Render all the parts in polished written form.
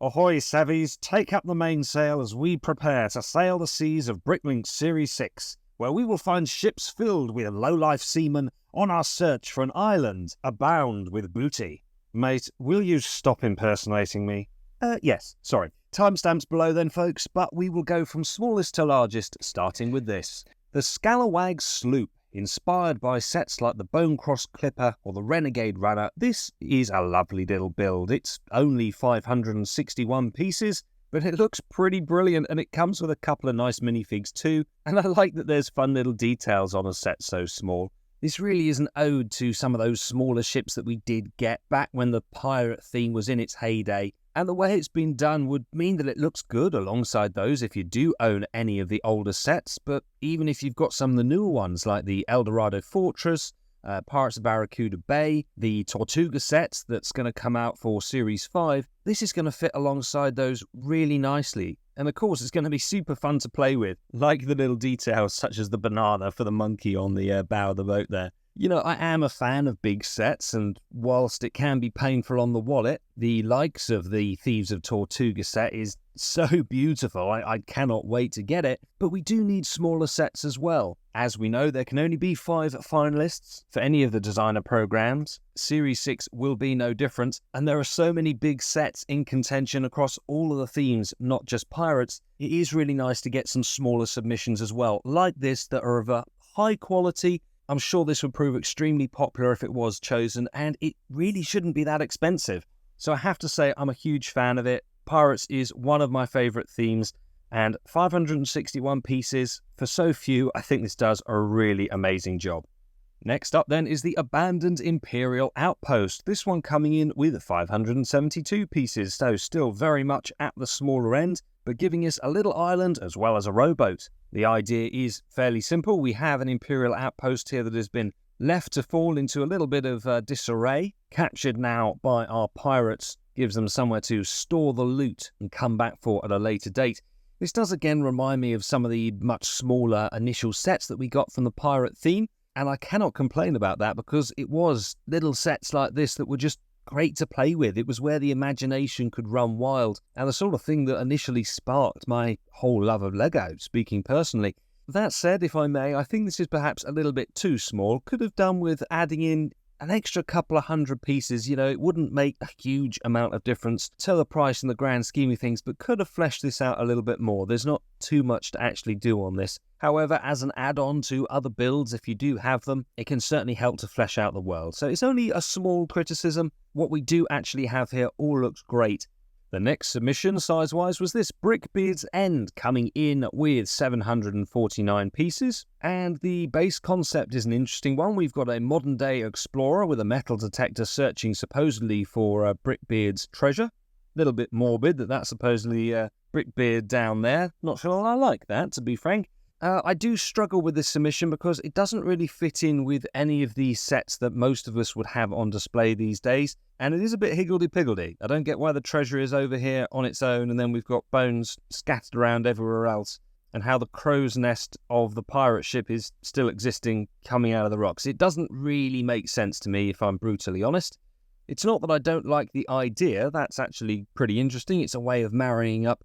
Ahoy, Savvies, take up the mainsail as we prepare to sail the seas of BrickLink Series 6, where we will find ships filled with low-life seamen on our search for an island abound with booty. Mate, will you stop impersonating me? Yes, sorry. Timestamps below then, folks, but we will go from smallest to largest, starting with this. The Scalawag sloop. Inspired by sets like the Bone-Cross Clipper or the Renegade Runner, this is a lovely little build. It's only 561 pieces, but it looks pretty brilliant, and it comes with a couple of nice minifigs too, and I like that there's fun little details on a set so small. This really is an ode to some of those smaller ships that we did get back when the pirate theme was in its heyday, and the way it's been done would mean that it looks good alongside those if you do own any of the older sets, but even if you've got some of the newer ones like the Eldorado Fortress, Pirates of Barracuda Bay, the Tortuga sets that's going to come out for Series 5, this is going to fit alongside those really nicely. And of course, it's going to be super fun to play with, like the little details such as the banana for the monkey on the bow of the boat there. You know, I am a fan of big sets, and whilst it can be painful on the wallet, the likes of the Thieves of Tortuga set is so beautiful, I cannot wait to get it, but we do need smaller sets as well. As we know, there can only be 5 finalists for any of the designer programs. Series 6 will be no different, and there are so many big sets in contention across all of the themes, not just pirates. It is really nice to get some smaller submissions as well, like this, that are of a high quality. I'm sure this would prove extremely popular if it was chosen, and it really shouldn't be that expensive. So I have to say I'm a huge fan of it. Pirates is one of my favourite themes, and 561 pieces for so few, I think this does a really amazing job. Next up then is the Abandoned Imperial Outpost. This one coming in with 572 pieces, so still very much at the smaller end, but giving us a little island as well as a rowboat. The idea is fairly simple. We have an Imperial outpost here that has been left to fall into a little bit of disarray, captured now by our pirates, gives them somewhere to store the loot and come back for at a later date. This does again remind me of some of the much smaller initial sets that we got from the pirate theme, and I cannot complain about that because it was little sets like this that were just great to play with. It was where the imagination could run wild, and the sort of thing that initially sparked my whole love of Lego, speaking personally. That said, if I may, I think this is perhaps a little bit too small. Could have done with adding in an extra couple of 100 pieces. You know, it wouldn't make a huge amount of difference to the price in the grand scheme of things, but could have fleshed this out a little bit more. There's not too much to actually do on this. However, as an add-on to other builds, if you do have them, it can certainly help to flesh out the world. So it's only a small criticism. What we do actually have here all looks great. The next submission, size-wise, was this Brickbeard's End, coming in with 749 pieces. And the base concept is an interesting one. We've got a modern-day explorer with a metal detector searching supposedly for Brickbeard's treasure. A little bit morbid that that's supposedly Brickbeard down there. Not sure I like that, to be frank. I do struggle with this submission because it doesn't really fit in with any of these sets that most of us would have on display these days, and it is a bit higgledy-piggledy. I don't get why the treasure is over here on its own, and then we've got bones scattered around everywhere else, and how the crow's nest of the pirate ship is still existing coming out of the rocks. It doesn't really make sense to me, if I'm brutally honest. It's not that I don't like the idea. That's actually pretty interesting. It's a way of marrying up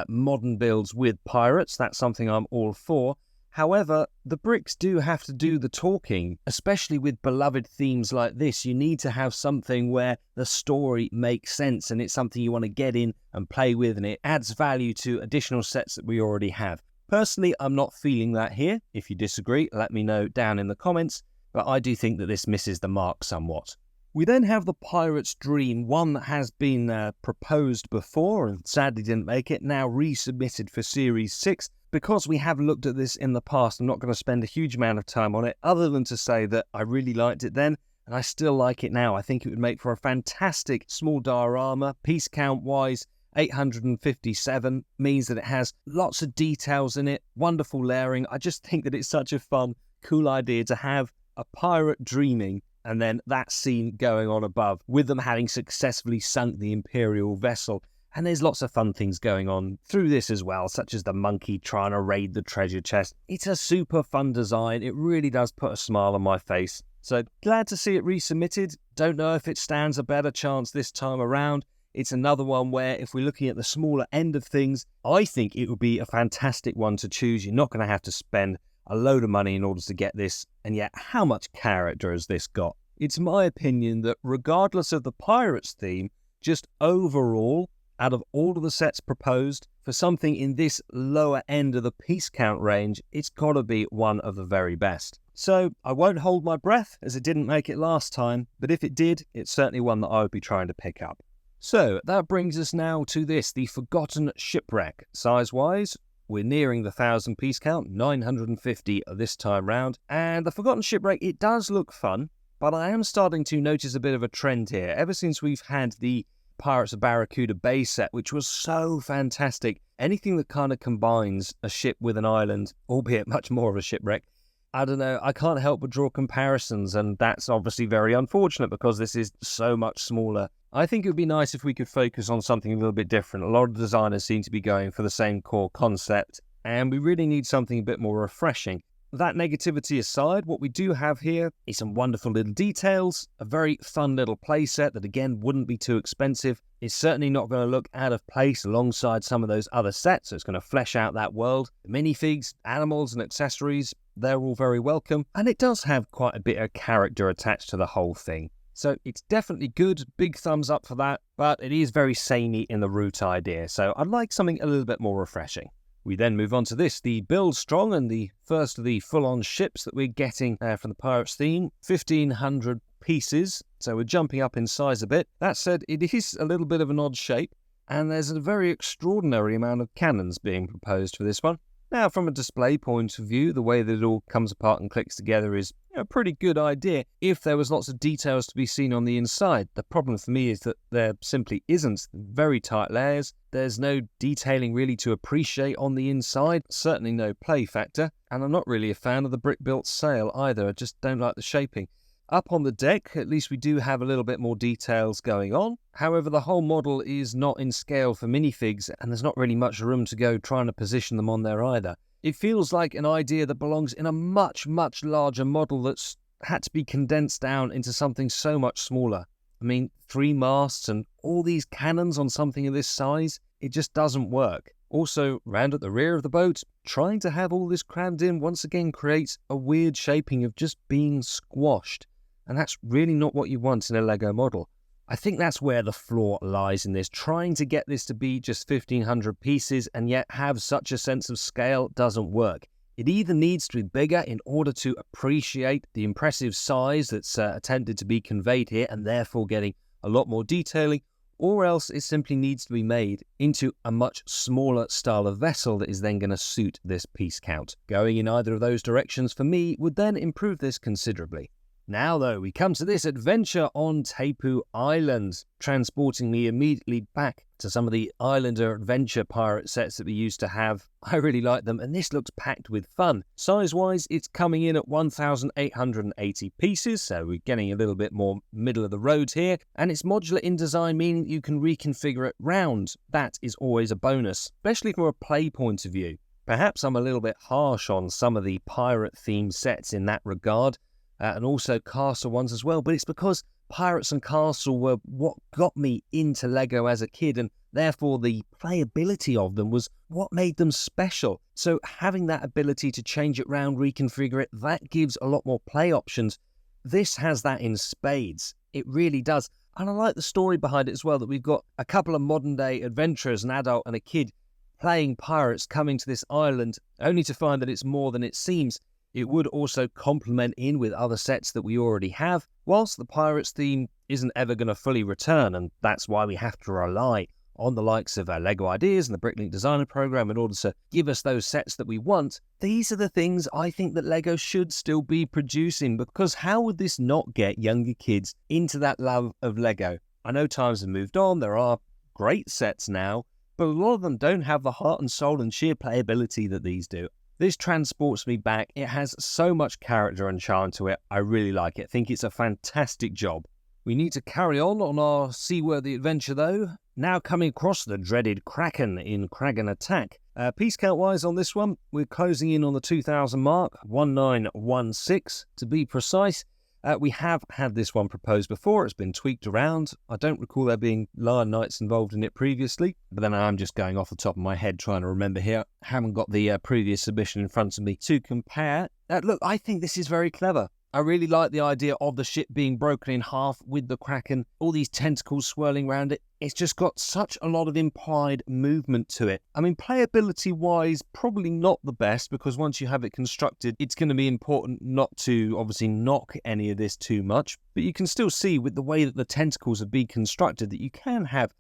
modern builds with pirates. That's something I'm all for. However, the bricks do have to do the talking, especially with beloved themes like this. You need to have something where the story makes sense and it's something you want to get in and play with, and it adds value to additional sets that we already have. Personally, I'm not feeling that here. If you disagree, let me know down in the comments, but I do think that this misses the mark somewhat. We then have the Pirate's Dream, one that has been proposed before and sadly didn't make it, now resubmitted for Series 6. Because we have looked at this in the past, I'm not going to spend a huge amount of time on it, other than to say that I really liked it then, and I still like it now. I think it would make for a fantastic small diorama. Piece count-wise, 857, means that it has lots of details in it, wonderful layering. I just think that it's such a fun, cool idea to have a pirate dreaming, and then that scene going on above, with them having successfully sunk the Imperial vessel. And there's lots of fun things going on through this as well, such as the monkey trying to raid the treasure chest. It's a super fun design. It really does put a smile on my face. So glad to see it resubmitted. Don't know if it stands a better chance this time around. It's another one where if we're looking at the smaller end of things, I think it would be a fantastic one to choose. You're not going to have to spend a load of money in order to get this, and yet how much character has this got? It's my opinion that regardless of the Pirates theme, just overall, out of all of the sets proposed, for something in this lower end of the piece count range, it's got to be one of the very best. So I won't hold my breath, as it didn't make it last time, but if it did, it's certainly one that I would be trying to pick up. So that brings us now to this, the Forgotten Shipwreck. Size-wise, we're nearing the 1,000 piece count, 950 this time round, and the Forgotten Shipwreck, it does look fun, but I am starting to notice a bit of a trend here. Ever since we've had the Pirates of Barracuda Bay set, which was so fantastic, anything that kind of combines a ship with an island, albeit much more of a shipwreck, I don't know, I can't help but draw comparisons, and that's obviously very unfortunate because this is so much smaller. I think it would be nice if we could focus on something a little bit different. A lot of designers seem to be going for the same core concept, and we really need something a bit more refreshing. That negativity aside, what we do have here is some wonderful little details, a very fun little playset that again wouldn't be too expensive. It's certainly not going to look out of place alongside some of those other sets, so it's going to flesh out that world. The minifigs, animals and accessories, they're all very welcome, and it does have quite a bit of character attached to the whole thing. So it's definitely good, big thumbs up for that, but it is very samey in the root idea, so I'd like something a little bit more refreshing. We then move on to this, the Buildstrong, and the first of the full-on ships that we're getting from the Pirates theme, 1,500 pieces, so we're jumping up in size a bit. That said, it is a little bit of an odd shape, and there's a very extraordinary amount of cannons being proposed for this one. Now, from a display point of view, the way that it all comes apart and clicks together is a pretty good idea if there was lots of details to be seen on the inside. The problem for me is that there simply isn't. Very tight layers. There's no detailing really to appreciate on the inside. Certainly no play factor. And I'm not really a fan of the brick-built sail either. I just don't like the shaping. Up on the deck, at least we do have a little bit more details going on. However, the whole model is not in scale for minifigs, and there's not really much room to go trying to position them on there either. It feels like an idea that belongs in a much, much larger model that's had to be condensed down into something so much smaller. I mean, 3 masts and all these cannons on something of this size, it just doesn't work. Also, round at the rear of the boat, trying to have all this crammed in once again creates a weird shaping of just being squashed. And that's really not what you want in a Lego model. I think that's where the flaw lies in this. Trying to get this to be just 1,500 pieces and yet have such a sense of scale doesn't work. It either needs to be bigger in order to appreciate the impressive size that's attempted to be conveyed here and therefore getting a lot more detailing, or else it simply needs to be made into a much smaller style of vessel that is then going to suit this piece count. Going in either of those directions for me would then improve this considerably. Now, though, we come to this adventure on Tepu Island, transporting me immediately back to some of the Islander adventure pirate sets that we used to have. I really like them, and this looks packed with fun. Size-wise, it's coming in at 1,880 pieces, so we're getting a little bit more middle of the road here, and it's modular in design, meaning you can reconfigure it round. That is always a bonus, especially from a play point of view. Perhaps I'm a little bit harsh on some of the pirate-themed sets in that regard, and also castle ones as well, but it's because Pirates and Castle were what got me into Lego as a kid, and therefore the playability of them was what made them special. So having that ability to change it round, reconfigure it, that gives a lot more play options. This has that in spades. It really does. And I like the story behind it as well, that we've got a couple of modern day adventurers, an adult and a kid, playing pirates, coming to this island, only to find that it's more than it seems. It would also complement in with other sets that we already have, whilst the Pirates theme isn't ever going to fully return, and that's why we have to rely on the likes of LEGO Ideas and the BrickLink Designer Program in order to give us those sets that we want. These are the things I think that LEGO should still be producing, because how would this not get younger kids into that love of LEGO? I know times have moved on, there are great sets now, but a lot of them don't have the heart and soul and sheer playability that these do. This transports me back. It has so much character and charm to it. I really like it. I think it's a fantastic job. We need to carry on our seaworthy adventure though. Now coming across the dreaded Kraken in Kraken Attack. Piece count wise on this one, we're closing in on the 2,000 mark, 1916 to be precise. We have had this one proposed before. It's been tweaked around. I don't recall there being Lion Knights involved in it previously, but then I'm just going off the top of my head trying to remember here. Haven't got the previous submission in front of me to compare. Look, I think this is very clever. I really like the idea of the ship being broken in half with the Kraken, all these tentacles swirling around it. It's just got such a lot of implied movement to it. I mean, playability-wise, probably not the best, because once you have it constructed, it's going to be important not to, obviously, knock any of this too much. But you can still see with the way that the tentacles have been constructed that you can have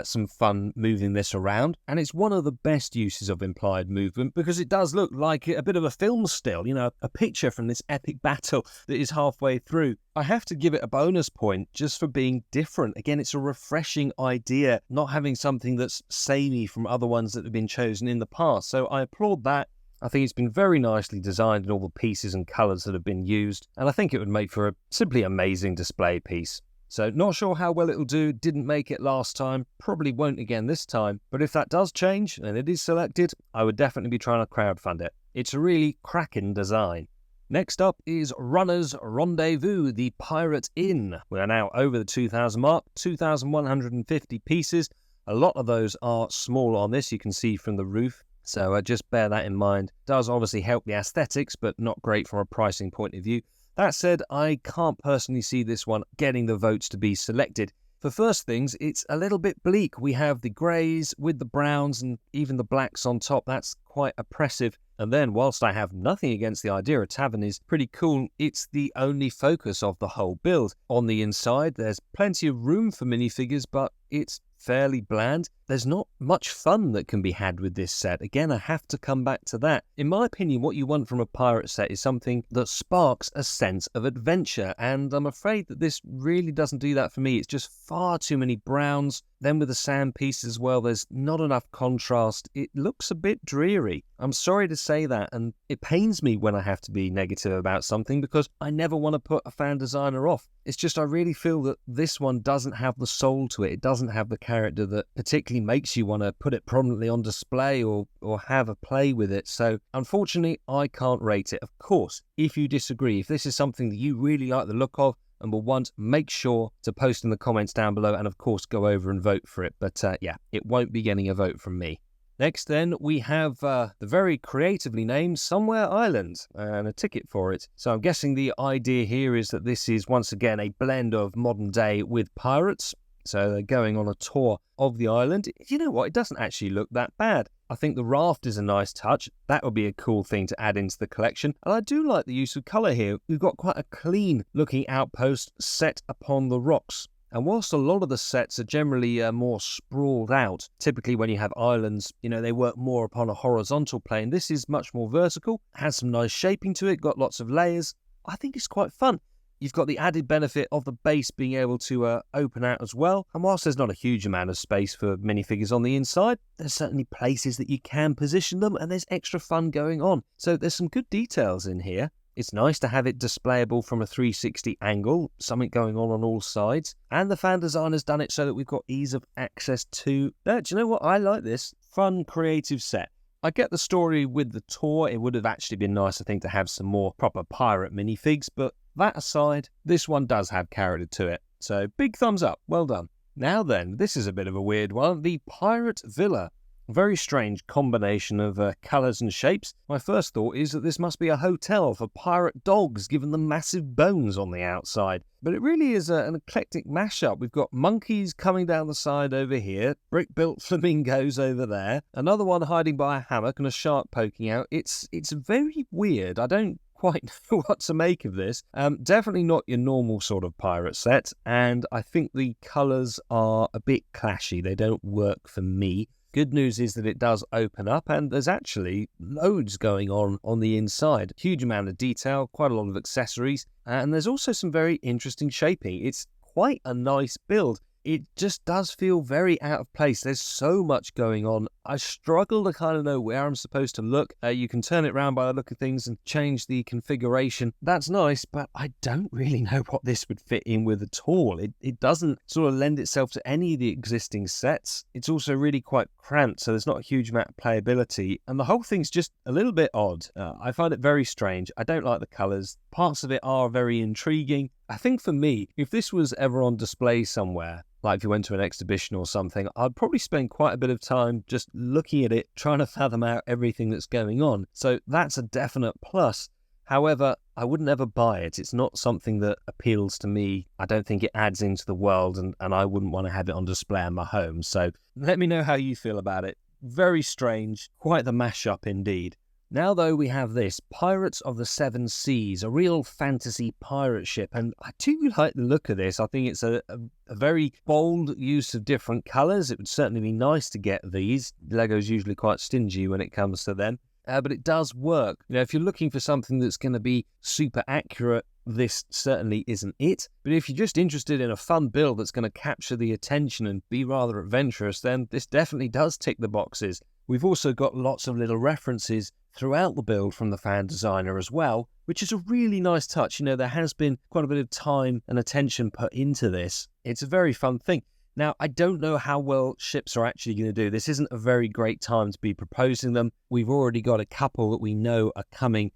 some fun moving this around, and it's one of the best uses of implied movement because it does look like a bit of a film still, you know, a picture from this epic battle that is halfway through. I have to give it a bonus point just for being different. Again, it's a refreshing idea, not having something that's samey from other ones that have been chosen in the past, so I applaud that. I think it's been very nicely designed in all the pieces and colours that have been used, and I think it would make for a simply amazing display piece. So not sure how well it'll do, didn't make it last time, probably won't again this time, but if that does change and it is selected, I would definitely be trying to crowdfund it. It's a really cracking design. Next up is Runner's Rendezvous, the Pirate Inn. We are now over the 2,000 mark, 2,150 pieces. A lot of those are small on this, you can see from the roof, so just bear that in mind. Does obviously help the aesthetics, but not great from a pricing point of view. That said, I can't personally see this one getting the votes to be selected. For first things, it's a little bit bleak. We have the greys with the browns and even the blacks on top. That's quite oppressive. And then, whilst I have nothing against the idea, a tavern is pretty cool, it's the only focus of the whole build. On the inside, there's plenty of room for minifigures, but it's fairly bland. There's not much fun that can be had with this set. Again, I have to come back to that. In my opinion, what you want from a pirate set is something that sparks a sense of adventure, and I'm afraid that this really doesn't do that for me. It's just far too many browns. Then with the sand pieces as well, there's not enough contrast. It looks a bit dreary. I'm sorry to say that, and it pains me when I have to be negative about something because I never want to put a fan designer off. It's just I really feel that this one doesn't have the soul to it. It doesn't have the character that particularly makes you want to put it prominently on display or have a play with it. So unfortunately, I can't rate it. Of course, if you disagree, if this is something that you really like the look of and will want, make sure to post in the comments down below and of course go over and vote for it. But yeah, it won't be getting a vote from me. Next then, we have the very creatively named Somewhere Island and a ticket for it. So I'm guessing the idea here is that this is once again a blend of modern day with pirates. So they're going on a tour of the island. You know what? It doesn't actually look that bad. I think the raft is a nice touch. That would be a cool thing to add into the collection. And I do like the use of colour here. We've got quite a clean looking outpost set upon the rocks. And whilst a lot of the sets are generally more sprawled out, typically when you have islands, you know, they work more upon a horizontal plane. This is much more vertical, has some nice shaping to it, got lots of layers. I think it's quite fun. You've got the added benefit of the base being able to open out as well. And whilst there's not a huge amount of space for minifigures on the inside, there's certainly places that you can position them and there's extra fun going on. So there's some good details in here. It's nice to have it displayable from a 360 angle, something going on all sides. And the fan designer's done it so that we've got ease of access to... do you know what? I like this. Fun, creative set. I get the story with the tour. It would have actually been nice, I think, to have some more proper pirate minifigs. But that aside, this one does have character to it. So big thumbs up. Well done. Now then, this is a bit of a weird one. The Pirate Villa. Very strange combination of colours and shapes. My first thought is that this must be a hotel for pirate dogs, given the massive bones on the outside. But it really is an eclectic mashup. We've got monkeys coming down the side over here, brick-built flamingos over there, another one hiding by a hammock and a shark poking out. It's very weird. I don't quite know what to make of this. Definitely not your normal sort of pirate set, and I think the colours are a bit clashy. They don't work for me. Good news is that it does open up and there's actually loads going on the inside. Huge amount of detail, quite a lot of accessories, and there's also some very interesting shaping. It's quite a nice build. it just does feel very out of place. There's so much going on. I struggle to kind of know where I'm supposed to look. You can turn it around by the look of things and change the configuration. That's nice, but I don't really know what this would fit in with at all. It doesn't sort of lend itself to any of the existing sets. It's also really quite cramped, so there's not a huge amount of playability, and the whole thing's just a little bit odd. I find it very strange. I don't like the colours. Parts of it are very intriguing. I think for me, if this was ever on display somewhere, like if you went to an exhibition or something, I'd probably spend quite a bit of time just looking at it, trying to fathom out everything that's going on. So that's a definite plus. However, I wouldn't ever buy it. It's not something that appeals to me. I don't think it adds into the world, and I wouldn't want to have it on display in my home. So let me know how you feel about it. Very strange, quite the mashup indeed. Now, though, we have this, Pirates of the Seven Seas, a real fantasy pirate ship, and I do like the look of this. I think it's a very bold use of different colours. It would certainly be nice to get these. Lego's usually quite stingy when it comes to them, but it does work. You know, if you're looking for something that's going to be super accurate, this certainly isn't it. But if you're just interested in a fun build that's going to capture the attention and be rather adventurous, then this definitely does tick the boxes. We've also got lots of little references throughout the build from the fan designer as well, which is a really nice touch. You know, there has been quite a bit of time and attention put into this. It's a very fun thing. Now, I don't know how well ships are actually going to do. This isn't a very great time to be proposing them. We've already got a couple that we know are coming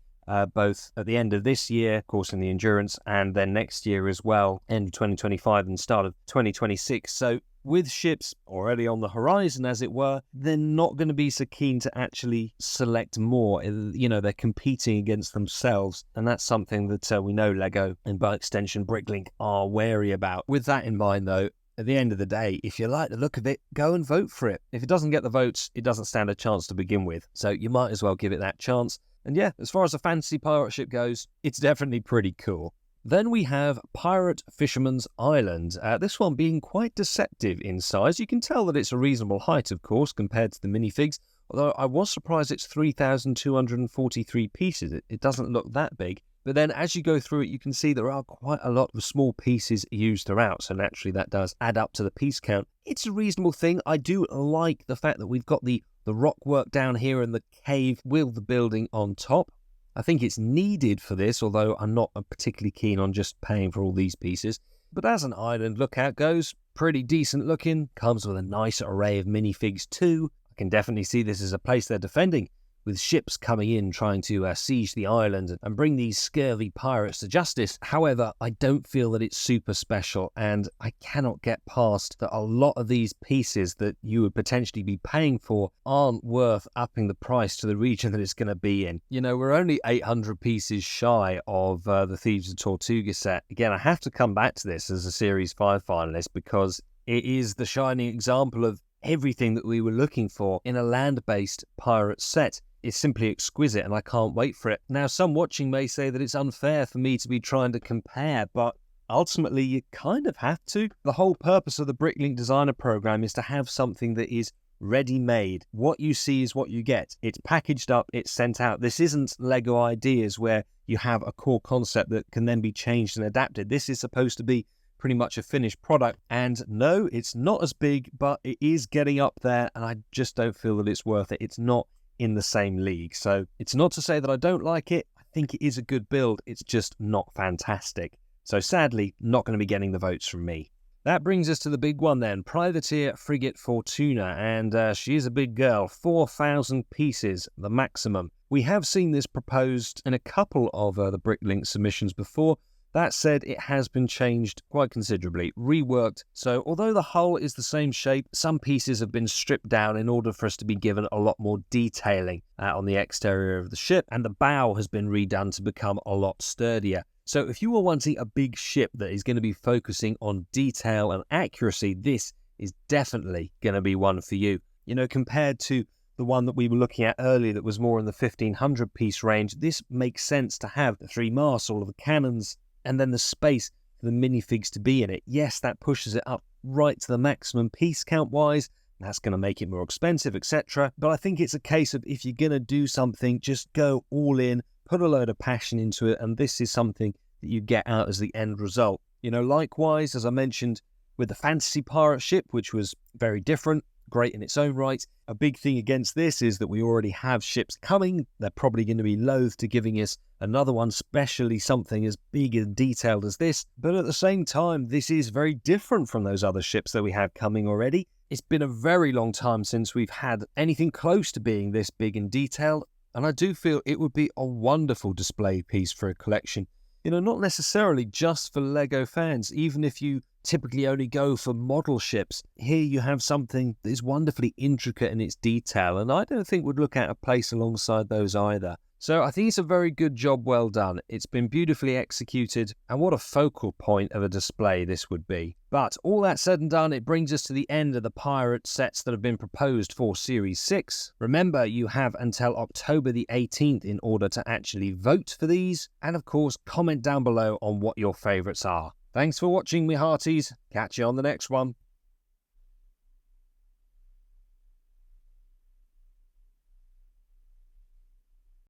both at the end of this year, of course, in the Endurance, and then next year as well, end of 2025 and start of 2026. So with ships already on the horizon, as it were, they're not going to be so keen to actually select more. You know, they're competing against themselves, and that's something that we know Lego and by extension BrickLink are wary about. With that in mind, though, at the end of the day, if you like the look of it, go and vote for it. If it doesn't get the votes, it doesn't stand a chance to begin with. So you might as well give it that chance. And yeah, as far as a fantasy pirate ship goes, it's definitely pretty cool. Then we have Pirate Fisherman's Island. This one being quite deceptive in size. You can tell that it's a reasonable height, of course, compared to the minifigs. Although I was surprised it's 3,243 pieces. It doesn't look that big. But then as you go through it, you can see there are quite a lot of small pieces used throughout. So naturally that does add up to the piece count. It's a reasonable thing. I do like the fact that we've got the rock work down here and the cave with the building on top. I think it's needed for this, although I'm not particularly keen on just paying for all these pieces. But as an island lookout goes, pretty decent looking. Comes with a nice array of minifigs too. I can definitely see this as a place they're defending, with ships coming in trying to siege the island and bring these scurvy pirates to justice. However, I don't feel that it's super special, and I cannot get past that a lot of these pieces that you would potentially be paying for aren't worth upping the price to the region that it's going to be in. You know, we're only 800 pieces shy of the Thieves of Tortuga set. Again, I have to come back to this as a Series 5 finalist because it is the shining example of everything that we were looking for in a land-based pirate set. It's simply exquisite and I can't wait for it. Now, some watching may say that it's unfair for me to be trying to compare, but ultimately you kind of have to. The whole purpose of the BrickLink Designer Program is to have something that is ready-made. What you see is what you get. It's packaged up, it's sent out. This isn't Lego Ideas where you have a core concept that can then be changed and adapted. This is supposed to be pretty much a finished product. And no, it's not as big, but it is getting up there, and I just don't feel that it's worth it. It's not in the same league. So it's not to say that I don't like it. I think it is a good build. It's just not fantastic. So sadly, not going to be getting the votes from me. That brings us to the big one then, Privateer Frigate Fortuna, and she is a big girl, 4,000 pieces, the maximum. We have seen this proposed in a couple of the BrickLink submissions before. That said, it has been changed quite considerably, reworked. So although the hull is the same shape, some pieces have been stripped down in order for us to be given a lot more detailing on the exterior of the ship, and the bow has been redone to become a lot sturdier. So if you are wanting a big ship that is going to be focusing on detail and accuracy, this is definitely going to be one for you. You know, compared to the one that we were looking at earlier that was more in the 1,500 piece range, this makes sense to have the 3 masts, all of the cannons, and then the space for the minifigs to be in it. Yes, that pushes it up right to the maximum piece count-wise. That's going to make it more expensive, etc. But I think it's a case of if you're going to do something, just go all in, put a load of passion into it, and this is something that you get out as the end result. You know, likewise, as I mentioned, with the fantasy pirate ship, which was very different, great in its own right. A big thing against this is that we already have ships coming. They're probably going to be loath to giving us another one, especially something as big and detailed as this. But at the same time, this is very different from those other ships that we have coming already. It's been a very long time since we've had anything close to being this big and detailed, and I do feel it would be a wonderful display piece for a collection. You know, not necessarily just for LEGO fans, even if you typically only go for model ships. Here you have something that is wonderfully intricate in its detail, and I don't think would look out of place alongside those either. So I think it's a very good job, well done. It's been beautifully executed, and what a focal point of a display this would be. But all that said and done, it brings us to the end of the pirate sets that have been proposed for Series 6. Remember, you have until October the 18th in order to actually vote for these, and of course, comment down below on what your favourites are. Thanks for watching, me hearties. Catch you on the next one.